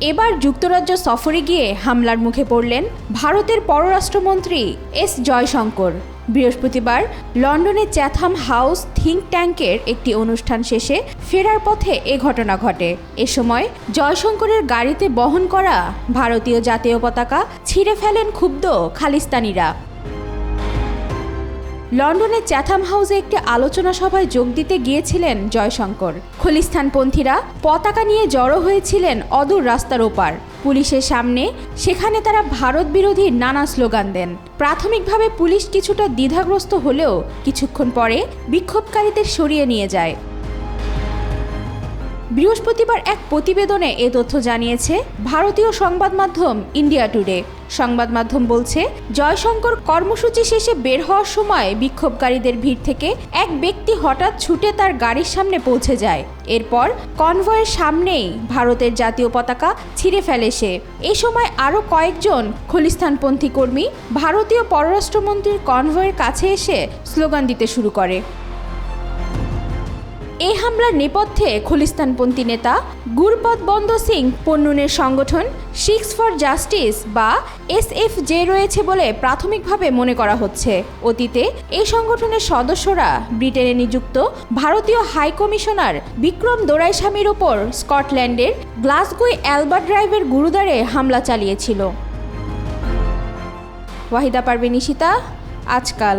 এবার যুক্তরাজ্য সফরে গিয়ে হামলার মুখে পড়লেন ভারতের পররাষ্ট্রমন্ত্রী এস জয়শঙ্কর। বৃহস্পতিবার লন্ডনে চ্যাথাম হাউস থিঙ্ক ট্যাঙ্কের একটি অনুষ্ঠান শেষে ফেরার পথে এ ঘটনা ঘটে। এ সময় জয়শঙ্করের গাড়িতে বহন করা ভারতীয় জাতীয় পতাকা ছিঁড়ে ফেলেন ক্ষুব্ধ খালিস্তানিরা। লন্ডনের চ্যাথাম হাউসে একটি আলোচনা সভায় যোগ দিতে গিয়েছিলেন জয়শঙ্কর। খলিস্তানপন্থীরা পতাকা নিয়ে জড়ো হয়েছিলেন অদূর রাস্তার ওপার পুলিশের সামনে। সেখানে তারা ভারত বিরোধী নানা স্লোগান দেন। প্রাথমিকভাবে পুলিশ কিছুটা দ্বিধাগ্রস্ত হলেও কিছুক্ষণ পরে বিক্ষোভকারীদের সরিয়ে নিয়ে যায়। বৃহস্পতিবার এক প্রতিবেদনে এ তথ্য জানিয়েছে ভারতীয় সংবাদ মাধ্যম ইন্ডিয়া টুডে। সংবাদ মাধ্যম বলছে, জয়শঙ্কর কর্মসূচি শেষে বের হওয়ার সময় বিক্ষোভকারীদের ভিড় থেকে এক ব্যক্তি হঠাৎ ছুটে তার গাড়ির সামনে পৌঁছে যায়। এরপর কনভয়ের সামনেই ভারতের জাতীয় পতাকা ছিঁড়ে ফেলে সে। এই সময় আরও কয়েকজন খলিস্তানপন্থী কর্মী ভারতীয় পররাষ্ট্রমন্ত্রীর কনভয়ের কাছে এসে স্লোগান দিতে শুরু করে। এই হামলার নেপথ্যে খলিস্তানপন্থী নেতা গুরপত বন্দ সিং পন্নুনের সংগঠন শিখস ফর জাস্টিস বা SFJ রয়েছে বলে প্রাথমিকভাবে মনে করা হচ্ছে। অতীতে এই সংগঠনের সদস্যরা ব্রিটেনে নিযুক্ত ভারতীয় হাই কমিশনার বিক্রম দোরাইস্বামীর ওপর স্কটল্যান্ডের গ্লাসগোয় অ্যালবার্ট ড্রাইভের গুরুদ্বারে হামলা চালিয়েছিল। ওয়াহিদা পারভীন ইশিতা, আজকাল।